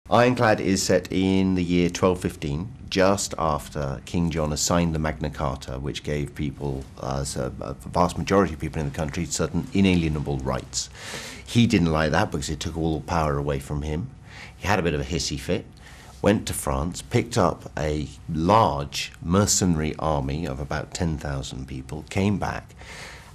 Ironclad is set in the year 1215, just after King John has signed the Magna Carta, which gave people, a vast majority of people in the country, certain inalienable rights. He didn't like that because it took all the power away from him. He had a bit of a hissy fit, went to France, picked up a large mercenary army of about 10,000 people, came back,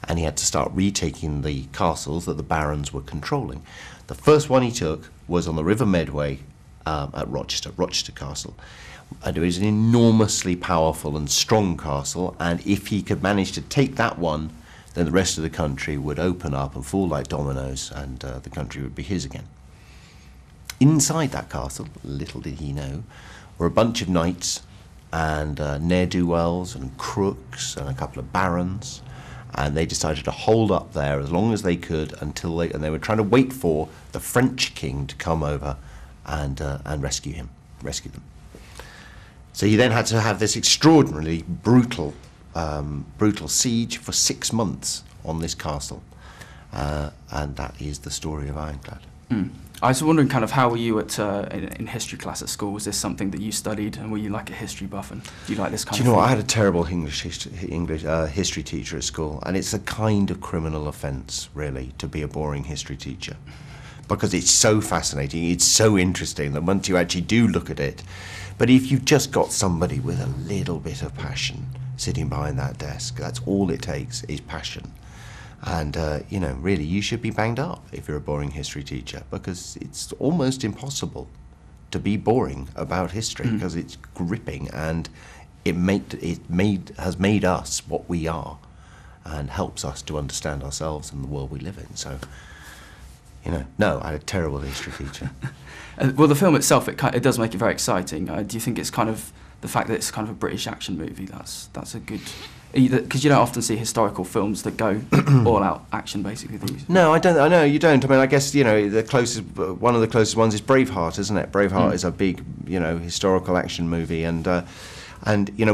and he had to start retaking the castles that the barons were controlling. The first one he took was on the River Medway, at Rochester Castle. And it was an enormously powerful and strong castle, and if he could manage to take that one, then the rest of the country would open up and fall like dominoes, and the country would be his again. Inside that castle, little did he know, were a bunch of knights and ne'er-do-wells and crooks and a couple of barons, and they decided to hold up there as long as they could and they were trying to wait for the French king to come over and rescue them. So he then had to have this extraordinarily brutal siege for 6 months on this castle, and that is the story of Ironclad. I was wondering, kind of, how were you in history class at school? Was this something that you studied, and were you like a history buff? And do you like this kind of thing? Do you know what? I had a terrible English history teacher at school, and it's a kind of criminal offence, really, to be a boring history teacher. Because it's so fascinating, it's so interesting that once you actually do look at it, but if you've just got somebody with a little bit of passion sitting behind that desk, that's all it takes is passion. And, really, you should be banged up if you're a boring history teacher, because it's almost impossible to be boring about history, because it's gripping, and has made us what we are and helps us to understand ourselves and the world we live in. So, no, I had a terrible history teacher. Well, the film itself, it does make it very exciting. Do you think it's kind of the fact that it's kind of a British action movie? That's a good, because you don't often see historical films that go all out action, basically. No, I don't. I know you don't. I mean, I guess one of the closest ones is Braveheart, isn't it? Braveheart is a big, historical action movie, and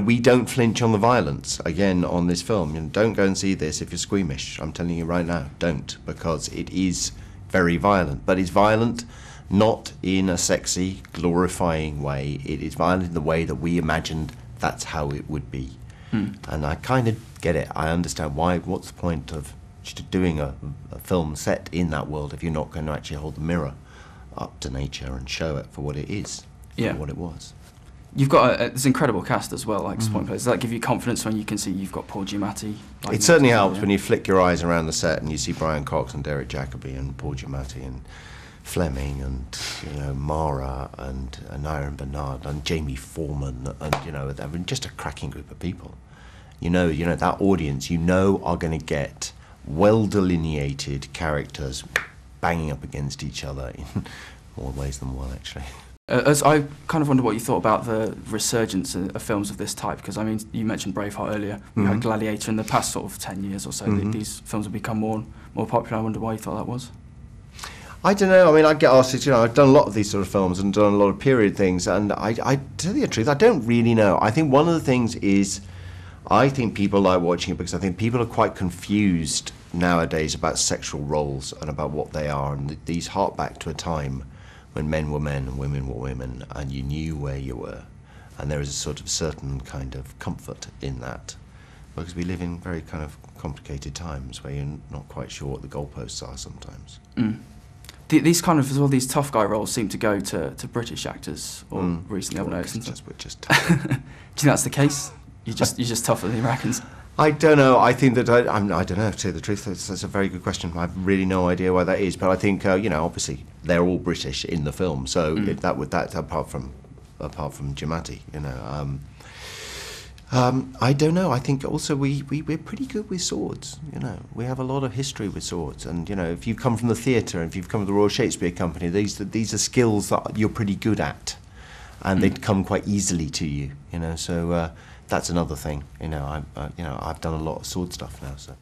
we don't flinch on the violence again on this film. Don't go and see this if you're squeamish. I'm telling you right now, don't, because it is very violent, but it's violent not in a sexy, glorifying way. It is violent in the way that we imagined that's how it would be. And I kind of get it. I understand why. What's the point of doing a film set in that world if you're not going to actually hold the mirror up to nature and show it for what it is, for what it was. You've got this incredible cast as well, like point players. Does that give you confidence when you can see you've got Paul Giamatti? It certainly helps when you flick your eyes around the set and you see Brian Cox and Derek Jacobi and Paul Giamatti and Fleming and Mara and Nyron Bernard and Jamie Foreman, and they're just a cracking group of people. That audience are going to get well delineated characters banging up against each other in more ways than one, actually. As I kind of wonder what you thought about the resurgence of films of this type, because I mean, you mentioned Braveheart earlier. We had Gladiator in the past sort of 10 years or so. These films have become more popular. I wonder why you thought that was. I don't know. I mean, I get asked, I've done a lot of these sort of films and done a lot of period things, and I tell you the truth, I don't really know. I think one of the things is, I think people like watching it because I think people are quite confused nowadays about sexual roles and about what they are, and these hark back to a time when men were men and women were women, and you knew where you were, and there is a sort of certain kind of comfort in that, because we live in very kind of complicated times where you're not quite sure what the goalposts are sometimes. These kind of, as well, these tough guy roles seem to go to British actors, or recently I've noticed. We're just tough. Do you think that's the case? You're just tougher than the Americans? I don't know. I think that I don't know. To tell you the truth, that's a very good question. I have really no idea why that is. But I think obviously they're all British in the film, so that apart from Giamatti, I don't know. I think also we're pretty good with swords. We have a lot of history with swords, and if you come from the theatre, if you've come from the Royal Shakespeare Company, these are skills that you're pretty good at, and they come quite easily to you. So that's another thing. I've done a lot of sword stuff now. So.